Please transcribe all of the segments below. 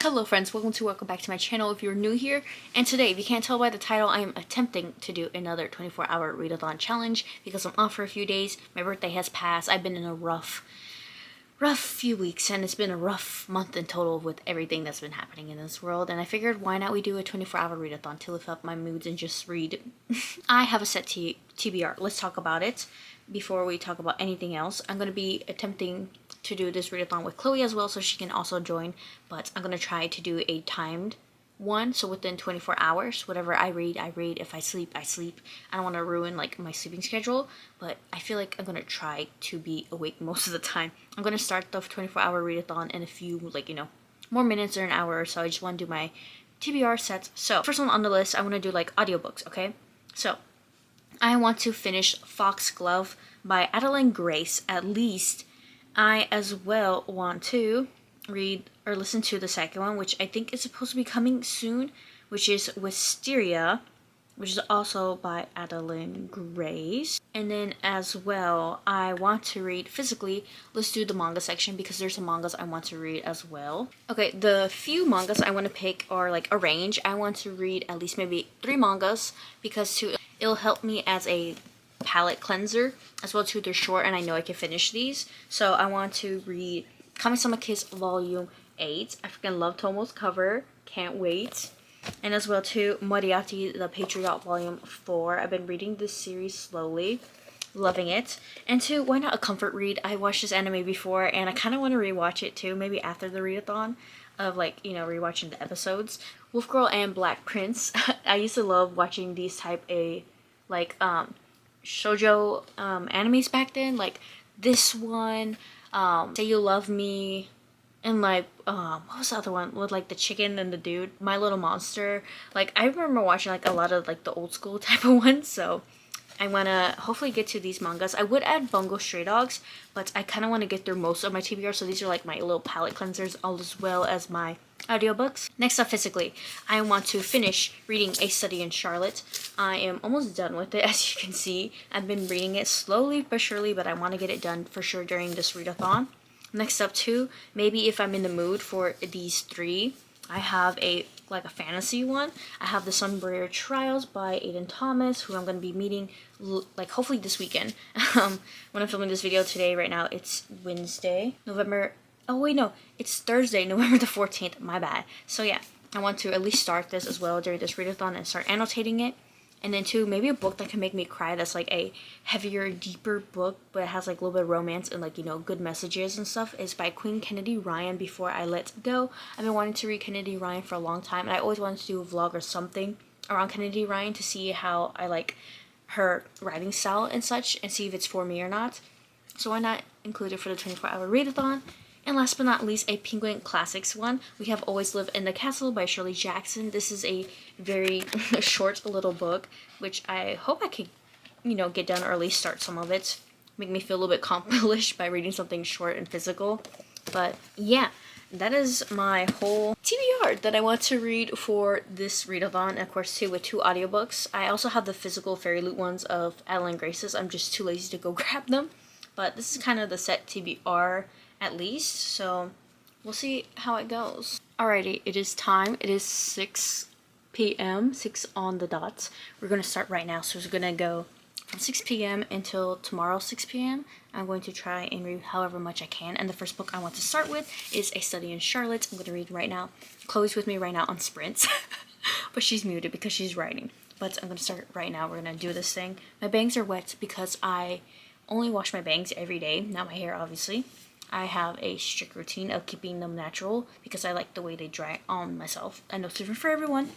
Hello friends, welcome back to my channel if you're new here. And today, if you can't tell by the title, I am attempting to do another 24-hour readathon challenge because I'm off for a few days. My birthday has passed. I've been in a rough few weeks, and it's been a rough month in total with everything that's been happening in this world. And I figured, why not we do a 24-hour readathon to lift up my moods and just read. I have a set TBR. Let's talk about it before we talk about anything else. I'm going to be attempting to do this readathon with Chloe as well, so she can also join, but I'm going to try to do a timed one, so within 24 hours, whatever I read. If I sleep, I sleep. I don't want to ruin like my sleeping schedule, but I feel like I'm gonna try to be awake most of the time. I'm gonna start the 24-hour readathon in a few more minutes or an hour or so. I just want to do my TBR sets. So first one on the list, I want to do like audiobooks. Okay, so I want to finish Foxglove by Adeline Grace at least. I as well want to read or listen to the second one, which I think is supposed to be coming soon, which is Wisteria, which is also by Adeline Grace. And then as well, I want to read physically. Let's do the manga section because there's some mangas I want to read as well. Okay, the few mangas I want to pick are like a range. I want to read at least maybe 3 mangas because it'll help me as a palette cleanser as well too. They're short and I know I can finish these. So I want to read Kami-sama Kiss Volume 8. I freaking love Tomo's cover. Can't wait. And as well too, Moriarty the Patriot Volume 4. I've been reading this series slowly. Loving it. And 2, why not a comfort read? I watched this anime before and I kind of want to rewatch it too. Maybe after the readathon of rewatching the episodes. Wolf Girl and Black Prince. I used to love watching these type A shoujo animes back then. Like this one. Say You Love Me, and what was the other one with like the chicken and the dude, My Little Monster. Like I remember watching like a lot of like the old school type of ones, so I want to hopefully get to these mangas. I would add Bungo Stray Dogs, but I kind of want to get through most of my TBR, so these are like my little palette cleansers as well as my audiobooks. Next up, physically, I want to finish reading A Study in Charlotte. I am almost done with it, as you can see. I've been reading it slowly but surely, but I want to get it done for sure during this readathon. Next up, too, maybe if I'm in the mood for these 3, I have a fantasy one. I have The Sunbriar Trials by Aiden Thomas, who I'm going to be meeting hopefully this weekend. When I'm filming this video today, right now, it's Wednesday, it's Thursday, November the 14th, my bad. So yeah, I want to at least start this as well during this readathon and start annotating it. And then 2, maybe a book that can make me cry that's like a heavier, deeper book, but it has like a little bit of romance and good messages and stuff, is by Queen Kennedy Ryan, Before I Let Go. I've been wanting to read Kennedy Ryan for a long time, and I always wanted to do a vlog or something around Kennedy Ryan to see how I like her writing style and such, and see if it's for me or not. So why not include it for the 24-hour readathon? And last but not least, a Penguin Classics one. We have Always Live in the Castle by Shirley Jackson. This is a very short little book, which I hope I could, get done or at least start some of it. Make me feel a little bit accomplished by reading something short and physical. But yeah, that is my whole TBR that I want to read for this readathon. And of course, too, with 2 audiobooks. I also have the physical Fairy Loot ones of Adeline Grace's. I'm just too lazy to go grab them. But this is kind of the set TBR at least, so we'll see how it goes. Alrighty, it is time. It is 6 p.m., 6 on the dot. We're going to start right now, so we're going to go from 6 p.m. until tomorrow 6 p.m. I'm going to try and read however much I can, and the first book I want to start with is A Study in Charlotte. I'm going to read right now. Chloe's with me right now on sprints, but she's muted because she's writing. But I'm going to start right now. We're going to do this thing. My bangs are wet because I only wash my bangs every day, not my hair, obviously. I have a strict routine of keeping them natural because I like the way they dry on myself. I know it's different for everyone,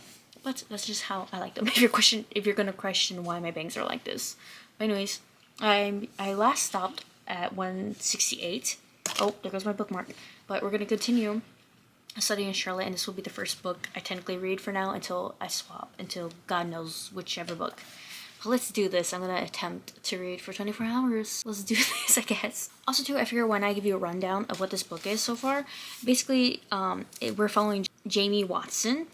but that's just how I like them. If you're gonna question why my bangs are like this. But anyways, I last stopped at 168. Oh, there goes my bookmark. But we're gonna continue studying in Charlotte, and this will be the first book I technically read for now until I swap, until God knows whichever book. Let's do this. I'm gonna attempt to read for 24 hours. Let's do this, I guess. Also too, I figure why not give you a rundown of what this book is so far. Basically, we're following Jamie Watson,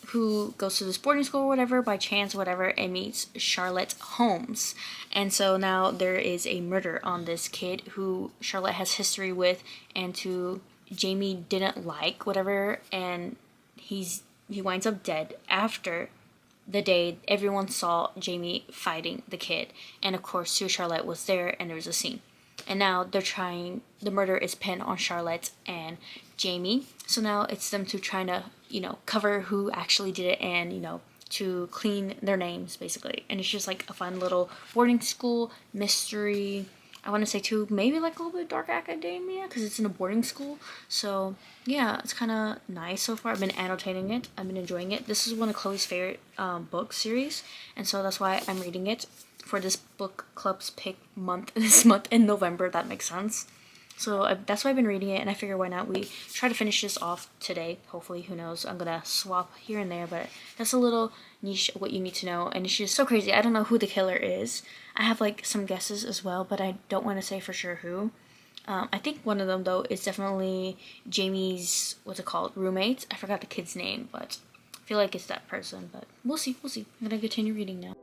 who goes to this boarding school or whatever by chance, whatever, and meets Charlotte Holmes. And so now there is a murder on this kid who Charlotte has history with, and to Jamie didn't like whatever, and he winds up dead after the day everyone saw Jamie fighting the kid. And of course, Sue Charlotte was there, and there was a scene. And now the murder is pinned on Charlotte and Jamie. So now it's them to trying to, cover who actually did it, and, to clean their names, basically. And it's just like a fun little boarding school mystery. I want to say too, maybe like a little bit dark academia, because it's in a boarding school. So yeah, it's kind of nice so far. I've been annotating it. I've been enjoying it. This is one of Chloe's favorite book series, and so that's why I'm reading it for this book club's pick month. This month in November. That makes sense. So that's why I've been reading it, and I figure why not we try to finish this off today. Hopefully, who knows? I'm gonna swap here and there, but that's a little niche of what you need to know, and it's just so crazy. I don't know who the killer is. I have like some guesses as well, but I don't want to say for sure who. I think one of them though is definitely Jamie's, what's it called, roommate. I forgot the kid's name, but I feel like it's that person. But we'll see. We'll see. I'm gonna continue reading now.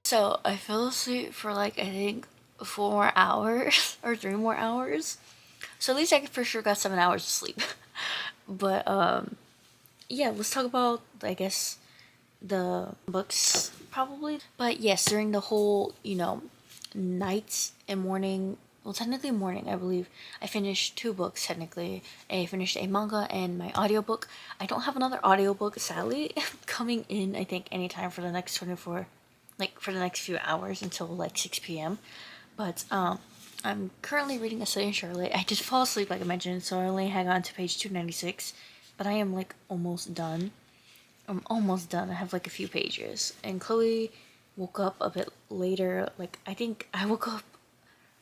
So I fell asleep for like, I think 4 more hours or 3 more hours. So at least I for sure got 7 hours of sleep. But yeah, let's talk about, I guess, the books probably. But yes, during the whole, night and morning well, technically morning, I believe. I finished 2 books, technically. I finished a manga and my audiobook. I don't have another audiobook, sadly, coming in, I think, anytime for the next 24, like, for the next few hours until, like, 6 p.m. But, I'm currently reading A Study in Charlotte. I did fall asleep, like I mentioned, so I only hang on to page 296. But I am, like, almost done. I'm almost done. I have, like, a few pages. And Chloe woke up a bit later. Like, I think I woke up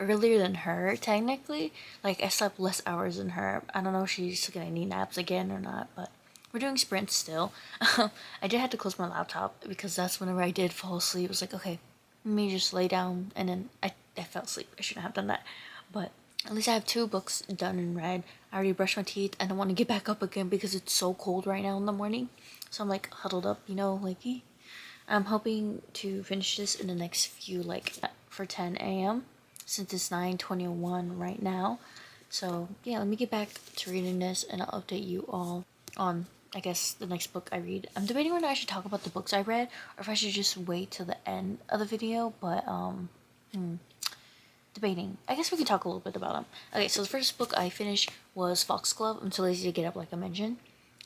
earlier than her, technically. Like, I slept less hours than her. I don't know if she's gonna need naps again or not, but we're doing sprints still. I did have to close my laptop because that's whenever I did fall asleep. It was like, okay, let me just lay down, and then I fell asleep. I shouldn't have done that. But at least I have 2 books done and read. I already brushed my teeth. I don't want to get back up again because it's so cold right now in the morning. So I'm like huddled up, you know, like, I'm hoping to finish this in the next few, like, for 10 a.m. since it's 9:21 right now. So yeah, let me get back to reading this and I'll update you all on, I guess, the next book I read. I'm debating whether I should talk about the books I read or if I should just wait till the end of the video, but debating. I guess we can talk a little bit about them. Okay, so the first book I finished was Foxglove. I'm too lazy to get up, like I mentioned.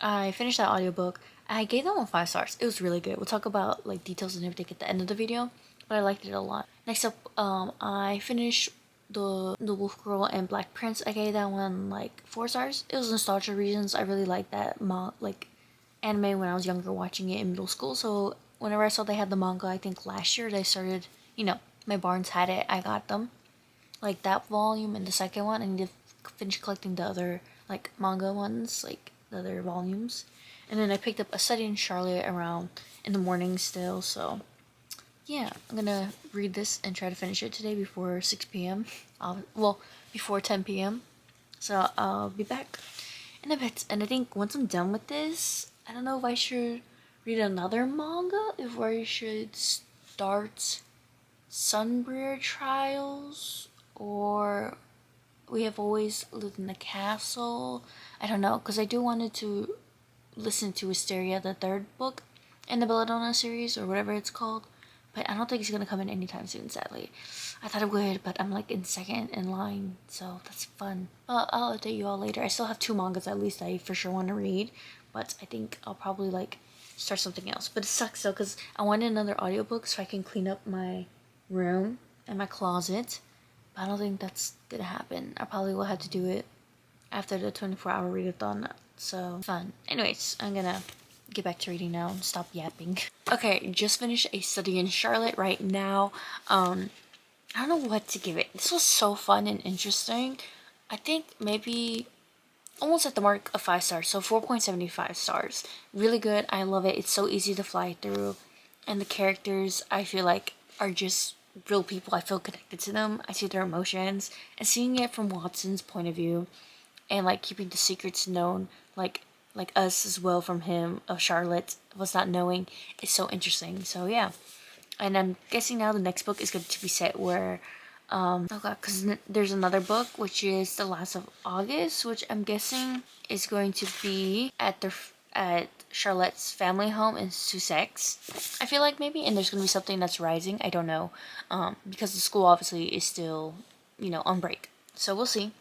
I finished that audiobook. I gave that one 5 stars. It was really good. We'll talk about, like, details and everything at the end of the video, but I liked it a lot. Next up, I finished the Wolf Girl and Black Prince. I gave that one, like, 4 stars. It was nostalgia reasons. I really liked that like anime when I was younger, watching it in middle school. So whenever I saw they had the manga, I think last year they started, you know, my Barnes had it. I got them, like, that volume and the second one. I need to finish collecting the other, like, manga ones, like the other volumes. And then I picked up A Study in Charlotte around in the morning still. So yeah, I'm gonna read this and try to finish it today before 6 p.m. Well, before 10 p.m. So I'll be back in a bit. And I think once I'm done with this, I don't know if I should read another manga, if I should start Sunbriar Trials or We Have Always Lived in the Castle. I don't know, because I do wanted to listen to Hysteria, the 3rd book in the Belladonna series, or whatever it's called. But I don't think it's gonna come in anytime soon, sadly. I thought it would, but I'm, like, in second in line, so that's fun. But I'll update you all later. I still have 2 mangas at least I for sure want to read, but I think I'll probably, like, start something else. But it sucks though, because I wanted another audiobook so I can clean up my room and my closet. But I don't think that's gonna happen. I probably will have to do it after the 24-hour readathon. So fun. Anyways, I'm gonna get back to reading now and stop yapping. Okay, just finished A Study in Charlotte right now. I don't know what to give it. This was so fun and interesting. I think maybe almost at the mark of 5 stars, so 4.75 stars. Really good. I love it. It's so easy to fly through, and the characters, I feel like, are just real people. I feel connected to them. I see their emotions, and seeing it from Watson's point of view, and, like, keeping the secrets known, like us as well, from him, of Charlotte, was not knowing, is so interesting. So yeah, and I'm guessing now the next book is going to be set where oh god, because there's another book which is The Last of August, which I'm guessing is going to be at Charlotte's family home in Sussex. I feel like maybe, and there's going to be something that's rising. I don't know, because the school obviously is still, you know, on break. So we'll see.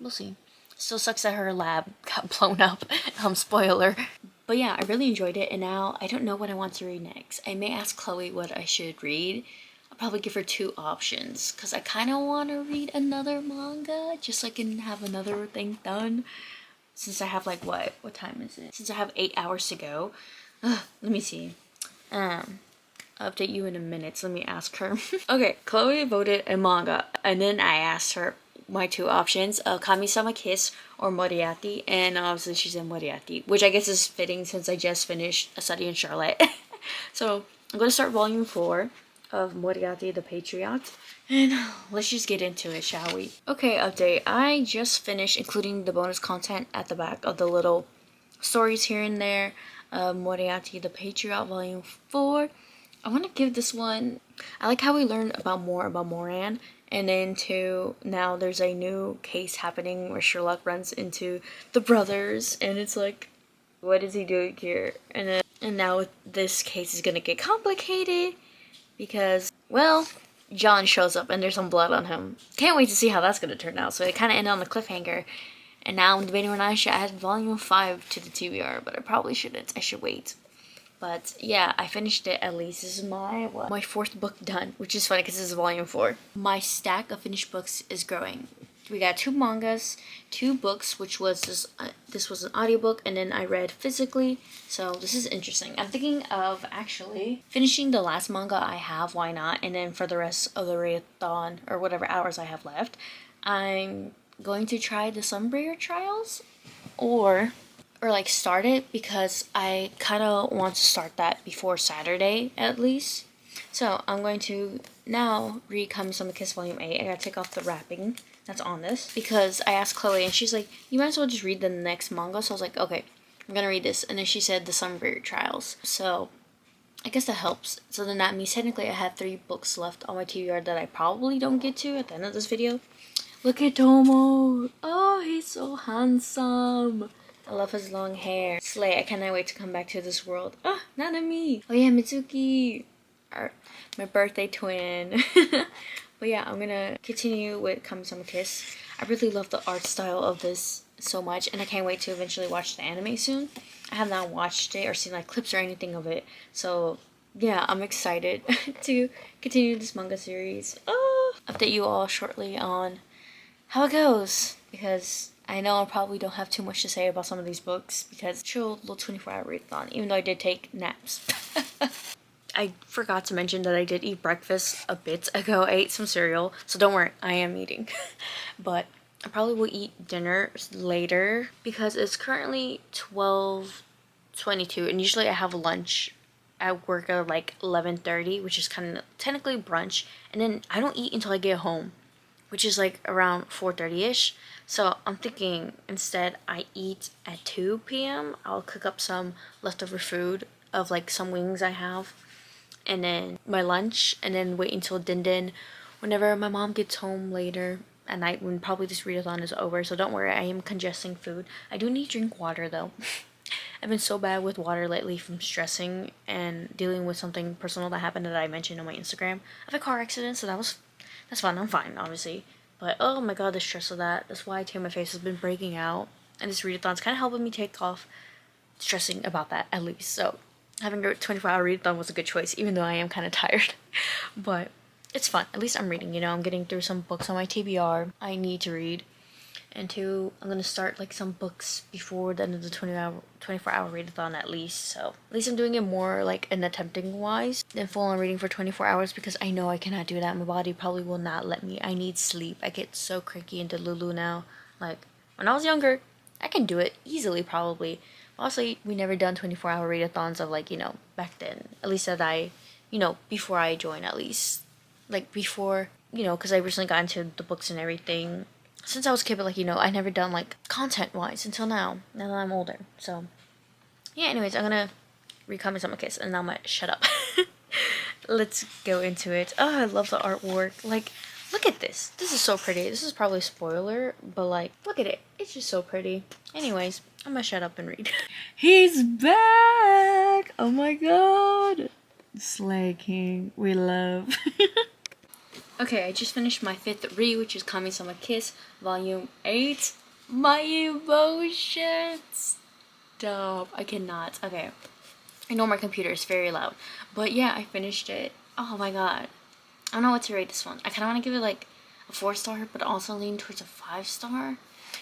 Still sucks that her lab got blown up. Spoiler. But yeah, I really enjoyed it, and now I don't know what I want to read next. I may ask Chloe what I should read. I'll probably give her 2 options, because I kind of want to read another manga, just so I can have another thing done. Since I have, like, what time is it? Since I have 8 hours to go. Let me see. I'll update you in a minute, so let me ask her. Okay, Chloe voted a manga, and then I asked her my 2 options, Kami-sama Kiss or Moriarty, and obviously she said Moriarty, which I guess is fitting since I just finished A Study in Charlotte. So I'm going to start volume 4 of Moriarty the Patriot, and let's just get into it, shall we? Okay, update. I just finished including the bonus content at the back of the little stories here and there. Moriarty the Patriot volume 4. I want to give this one, I like how we learned about Moran, and then now there's a new case happening where Sherlock runs into the brothers, and it's like, what is he doing here? And now this case is gonna get complicated because, well, John shows up and there's some blood on him. Can't wait to see how that's gonna turn out. So it kind of ended on the cliffhanger. And now I'm debating when I should add volume 5 to the TBR, but I probably shouldn't. I should wait. But yeah, I finished it at least. This is my my 4th book done, which is funny because this is volume 4. My stack of finished books is growing. We got 2 mangas, 2 books, which was this was an audiobook, and then I read physically. So this is interesting. I'm thinking of actually finishing the last manga I have. Why not? And then for the rest of the readathon or whatever hours I have left, I'm going to try the Sunbringer Trials, or like start it, because I kind of want to start that before Saturday at least. So I'm going to now read Kami Sama Kiss Volume 8. I gotta take off the wrapping that's on this, because I asked Chloe and she's like, you might as well just read the next manga. So I was like, okay, I'm gonna read this. And then she said the Sunbringer Trials. So I guess that helps. So then that means technically I have 3 books left on my TBR that I probably don't get to at the end of this video. Look at Tomo. Oh, he's so handsome. I love his long hair. Slay, I cannot wait to come back to this world. Oh, Nanami. Oh yeah, Mitsuki. My birthday twin. But yeah, I'm gonna continue with Kami Sama Kiss. I really love the art style of this so much, and I can't wait to eventually watch the anime soon. I have not watched it or seen like clips or anything of it. So yeah, I'm excited to continue this manga series. Oh, update you all shortly on how it goes, because I know I probably don't have too much to say about some of these books, because chill little 24-hour readathon, even though I did take naps. I forgot to mention that I did eat breakfast a bit ago. I ate some cereal, so don't worry, I am eating. But I probably will eat dinner later, because it's currently 12:22, and usually I have lunch at work at like 11:30, which is kind of technically brunch, and then I don't eat until I get home, which is like around 4:30ish. So I'm thinking instead I eat at 2 p.m. I'll cook up some leftover food of like some wings I have, and then my lunch, and then wait until din whenever my mom gets home later at night, when probably this readathon is over. So don't worry, I am congesting food. I do need to drink water though. I've been so bad with water lately from stressing and dealing with something personal that happened that I mentioned on my Instagram. I have a car accident, so that's fun. I'm fine, obviously. But oh my god, the stress of that. That's why my face has been breaking out. And this readathon's kind of helping me take off stressing about that, at least. So having a 24-hour readathon was a good choice, even though I am kind of tired. But it's fun. At least I'm reading, you know. I'm getting through some books on my TBR I need to read. And 2, I'm going to start like some books before the end of the 24-hour readathon at least. So at least I'm doing it more like an attempting wise than full on reading for 24 hours, because I know I cannot do that. My body probably will not let me. I need sleep. I get so cranky and delulu now. Like when I was younger, I can do it easily probably. Honestly, we never done 24-hour readathons of like, you know, back then. At least that I, you know, before I joined at least. Like before, you know, because I recently got into the books and everything. Since I was a kid, but like, you know, I never done like content-wise until now that I'm older. So yeah, anyways, I'm gonna read Kami Sama Kiss, and now I'm gonna shut up. Let's go into it. Oh, I love the artwork. Like, look at this. This is so pretty. This is probably a spoiler, but like, look at it. It's just so pretty. Anyways, I'm gonna shut up and read. He's back! Oh my god! Slay King, we love. Okay, I just finished my 5th read, which is Kami Sama Kiss, Volume 8. My emotions! Stop. I cannot. Okay. I know my computer is very loud. But yeah, I finished it. Oh my god. I don't know what to rate this one. I kind of want to give it like a 4-star, but also lean towards a 5-star.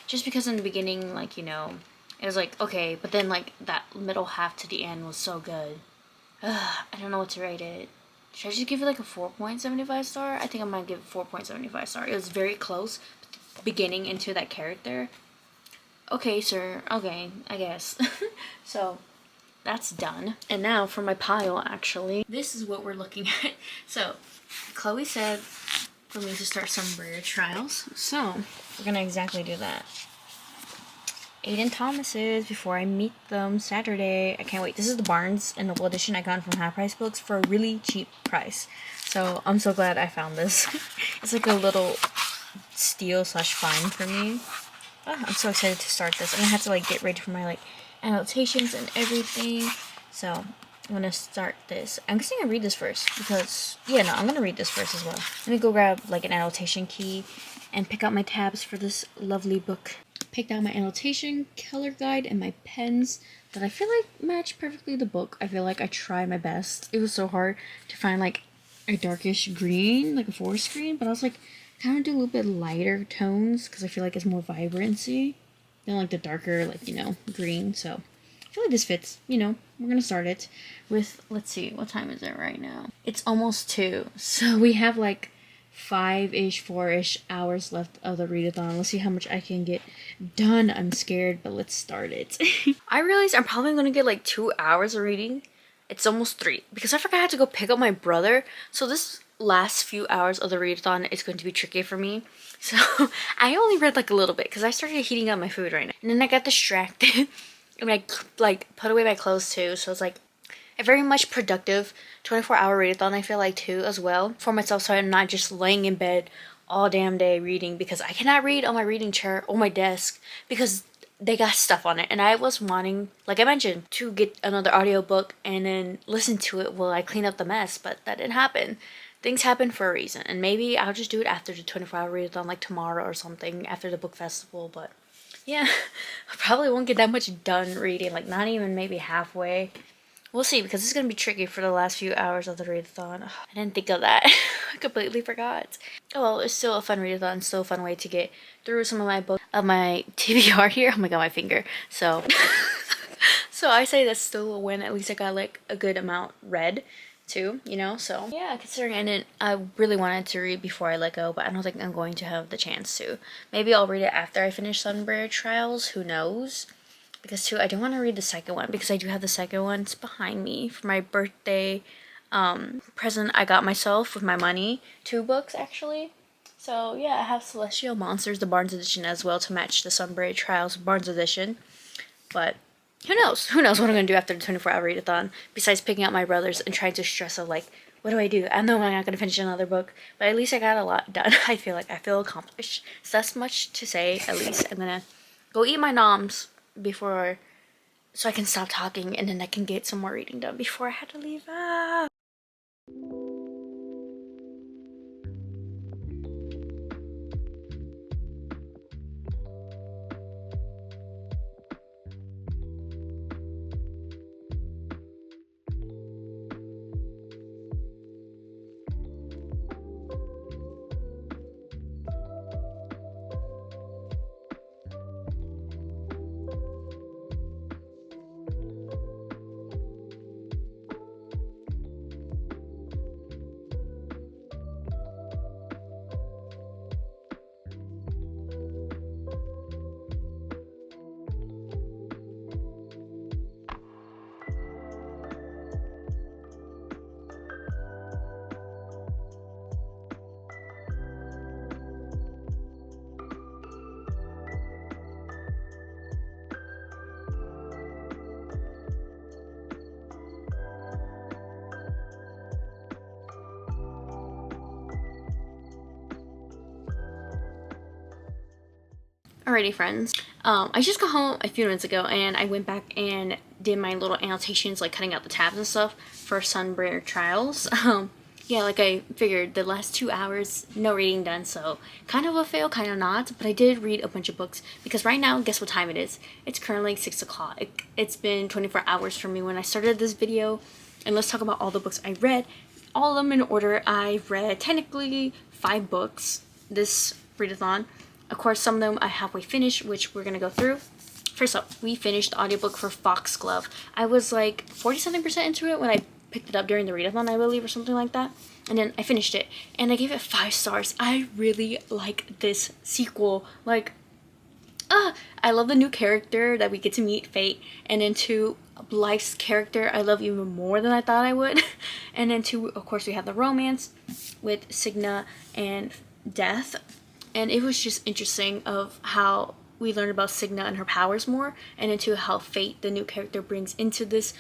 Just because in the beginning, like, you know, it was like, okay, but then like that middle half to the end was so good. I don't know what to rate it. Should I just give it like a 4.75 star? I think I might give it 4.75 star. It was very close beginning into that character. Okay, sir. Okay, I guess. So that's done. And now for my pile, actually. This is what we're looking at. So Chloe said for me to start some rare trials. So we're gonna exactly do that. Aiden Thomas's before I meet them Saturday. I can't wait. This is the Barnes and Noble edition I got from Half Price Books for a really cheap price. So I'm so glad I found this. It's like a little steal / find for me. Oh, I'm so excited to start this. I'm gonna have to like get ready for my like annotations and everything. So I'm gonna start this. I'm just gonna read this first because, yeah, no, I'm gonna read this first as well. Let me go grab like an annotation key and pick out my tabs for this lovely book. Picked out my annotation color guide and my pens that I feel like match perfectly the book. I feel like I tried my best. It was so hard to find like a darkish green, like a forest green, but I was like, kind of do a little bit lighter tones because I feel like it's more vibrancy than like the darker, like, you know, green. So I feel like this fits, you know. We're gonna start it with, let's see, what time is it right now? It's almost 2, so we have like 5-ish, 4-ish hours left of the readathon. Let's see how much I can get done. I'm scared, but let's start it. I realized I'm probably gonna get like 2 hours of reading. It's almost 3 because I forgot I had to go pick up my brother. So this last few hours of the readathon is going to be tricky for me. So I only read like a little bit because I started heating up my food right now, and then I got distracted. I mean, I like put away my clothes too, so it's like a very much productive 24-hour readathon, I feel like, too, as well, for myself, so I'm not just laying in bed all damn day reading, because I cannot read on my reading chair or my desk because they got stuff on it. And I was wanting, like I mentioned, to get another audiobook and then listen to it while I clean up the mess, but that didn't happen. Things happen for a reason, and maybe I'll just do it after the 24-hour readathon, like tomorrow or something, after the book festival. But yeah, I probably won't get that much done reading, like not even maybe halfway. We'll see, because it's going to be tricky for the last few hours of the readathon. I didn't think of that. I completely forgot. Oh well, it's still a fun readathon, still a fun way to get through some of my books, of my TBR here. Oh my god, my finger. So, so I say that's still a win. At least I got like a good amount read too, you know. So yeah, considering I really wanted to read before I let go, but I don't think I'm going to have the chance to. Maybe I'll read it after I finish Sunbury Trials, who knows. Because too, I don't want to read the second one because I do have the second one. It's behind me for my birthday present I got myself with my money. 2 books actually. So yeah, I have Celestial Monsters, the Barnes edition, as well, to match the Sunbury Trials Barnes edition. But who knows? Who knows what I'm gonna do after the 24-hour readathon? Besides picking out my brothers and trying to stress of like, what do I do? I know I'm not gonna finish another book, but at least I got a lot done. I feel accomplished. So that's much to say. At least I'm gonna go eat my noms before, so I can stop talking, and then I can get some more reading done before I had to leave. Alrighty, friends. I just got home a few minutes ago, and I went back and did my little annotations, like cutting out the tabs and stuff for Sunbury Trials. Yeah, like I figured, the last 2 hours, no reading done, so kind of a fail, kind of not. But I did read a bunch of books, because right now, guess what time it is? It's currently 6 o'clock. It's been 24 hours for me when I started this video, and let's talk about all the books I read. All of them in order. I read technically 5 books this readathon. Of course, some of them I halfway finished, which we're gonna go through. First up, we finished the audiobook for Foxglove. I was like 40-something% into it when I picked it up during the readathon, I believe, or something like that. And then I finished it, and I gave it 5 stars. I really like this sequel. Like, I love the new character that we get to meet, Fate. And then to Blythe's character, I love even more than I thought I would. And then to, of course, we have the romance with Signa and Death. And it was just interesting of how we learned about Signa and her powers more, and into how Fate, the new character, brings into this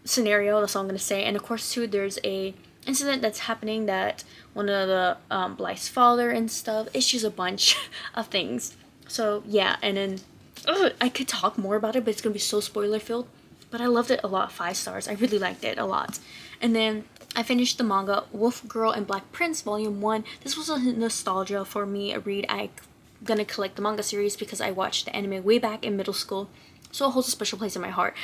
scenario. That's all I'm going to say. And of course, too, there's a incident that's happening that one of the Blythe's father and stuff. It's just a bunch of things. So yeah, and then I could talk more about it, but it's going to be so spoiler filled. but I loved it a lot. 5 stars. I really liked it a lot. And then I finished the manga Wolf Girl and Black Prince Volume 1. This was a nostalgia for me, a read. I'm gonna collect the manga series because I watched the anime way back in middle school, so it holds a special place in my heart.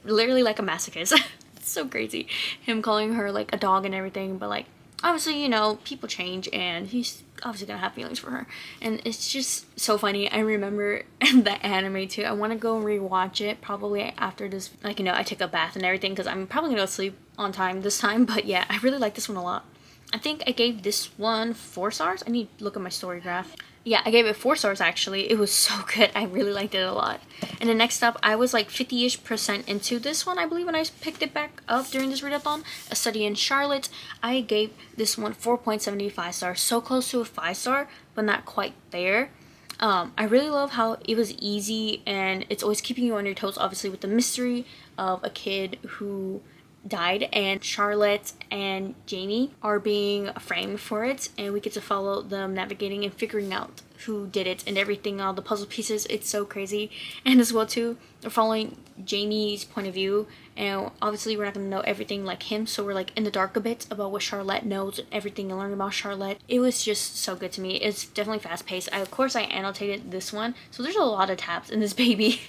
Literally like a masochist. It's so crazy. Him calling her like a dog and everything, but like obviously, you know, people change and he's obviously gonna have feelings for her. And it's just so funny. I remember the anime too. I want to go and rewatch it probably after this, like, you know, I take a bath and everything, because I'm probably gonna go sleep on time this time. But yeah, I really like this one a lot. I think I gave this one 4 stars. I need to look at my story graph. Yeah, I gave it 4 stars actually. It was so good. I really liked it a lot. And then next up, I was like 50-ish% into this one, I believe, when I picked it back up during this readathon. A Study in Charlotte. I gave this one 4.75 stars. So close to a 5 star, but not quite there. I really love how it was easy and it's always keeping you on your toes, obviously, with the mystery of a kid who died, and Charlotte and Jamie are being framed for it, and we get to follow them navigating and figuring out who did it and everything, all the puzzle pieces. It's so crazy. And as well too, we're following Jamie's point of view, and obviously we're not going to know everything like him, so we're like in the dark a bit about what Charlotte knows and everything, and learning about Charlotte. It was just so good to me. It's definitely fast paced. Of course I annotated this one, so there's a lot of tabs in this baby.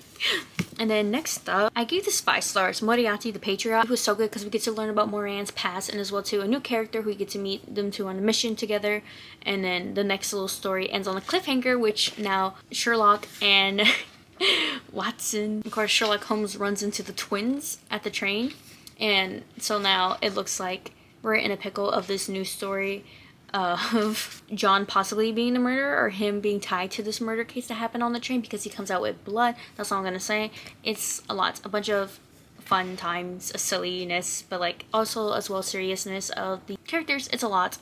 And then next up, I gave this 5 stars. Moriarty the Patriot. It was so good because we get to learn about Moran's past, and as well too a new character who we get to meet them two on a mission together. And then the next little story ends on a cliffhanger, which now Sherlock and Watson, of course Sherlock Holmes runs into the twins at the train, and so now it looks like we're in a pickle of this new story of John possibly being the murderer, or him being tied to this murder case that happened on the train, because he comes out with blood. That's all I'm gonna say. It's a lot, a bunch of fun times, a silliness, but like also as well seriousness of the characters. It's a lot.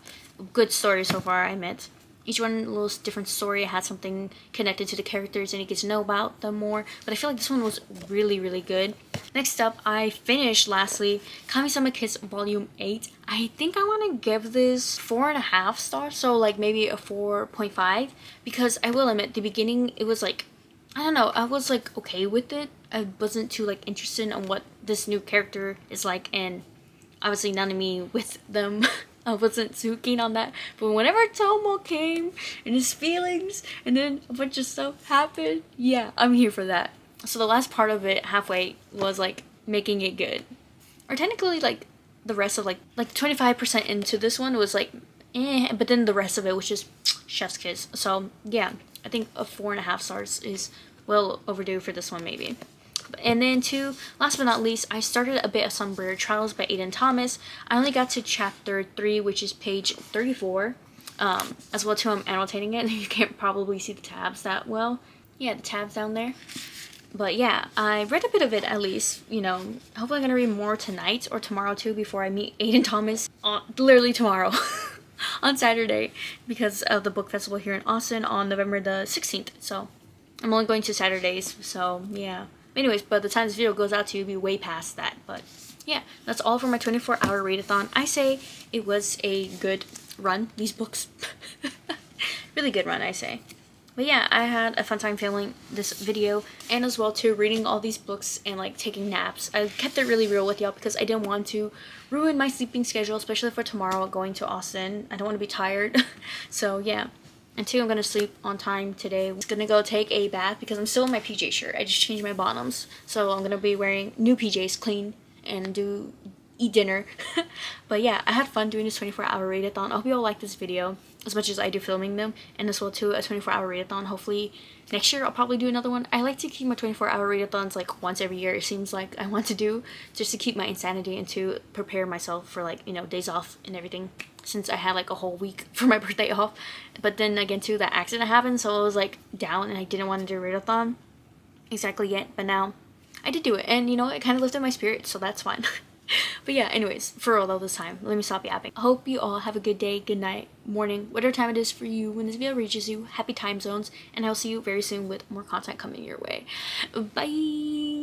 Good story so far, I admit. Each one a little different story. It had something connected to the characters and you get to know about them more. But I feel like this one was really, really good. Next up, I finished, lastly, Kami-sama Kiss Volume 8. I think I want to give this 4.5 stars. So like maybe a 4.5. Because I will admit, the beginning, it was like, I don't know, I was like okay with it. I wasn't too like interested in what this new character is like. And obviously none of me with them. I wasn't too keen on that, but whenever Tomo came and his feelings and then a bunch of stuff happened, yeah, I'm here for that. So the last part of it, halfway, was like making it good. Or technically like the rest of like 25% into this one was like eh, but then the rest of it was just chef's kiss. So yeah, I think a 4.5 stars is well overdue for this one maybe. And then too, last but not least, I started a bit of Sunbird Trials by Aiden Thomas. I only got to chapter 3, which is page 34. As well too, I'm annotating it. You can't probably see the tabs that well. Yeah, the tabs down there. But yeah, I read a bit of it at least. You know, hopefully I'm gonna read more tonight or tomorrow too before I meet Aiden Thomas. Literally tomorrow. On Saturday, because of the book festival here in Austin on November the 16th. So I'm only going to Saturdays, so yeah. Anyways, by the time this video goes out to you, it'll be way past that. But yeah, that's all for my 24-hour readathon. I say it was a good run. These books, really good run, I say. But yeah, I had a fun time filming this video, and as well too reading all these books and like taking naps. I kept it really real with y'all because I didn't want to ruin my sleeping schedule, especially for tomorrow going to Austin. I don't want to be tired. So yeah. And two, I'm gonna sleep on time today. I'm gonna go take a bath because I'm still in my PJ shirt. I just changed my bottoms. So I'm gonna be wearing new PJs, clean, and eat dinner. But yeah, I had fun doing this 24-hour readathon. I hope you all like this video as much as I do filming them. And as well too, a 24-hour readathon. Hopefully next year I'll probably do another one. I like to keep my 24-hour readathons like once every year. It seems like I want to do, just to keep my insanity and to prepare myself for like, you know, days off and everything, since I had like a whole week for my birthday off. But then again too, that accident happened, so I was like down and I didn't want to do a readathon exactly yet, but now I did do it, and you know, it kind of lifted my spirits, so that's fine. But yeah, anyways, for real though this time, let me stop yapping. I hope you all have a good day, good night, morning, whatever time it is for you when this video reaches you. Happy time zones, and I'll see you very soon with more content coming your way. Bye!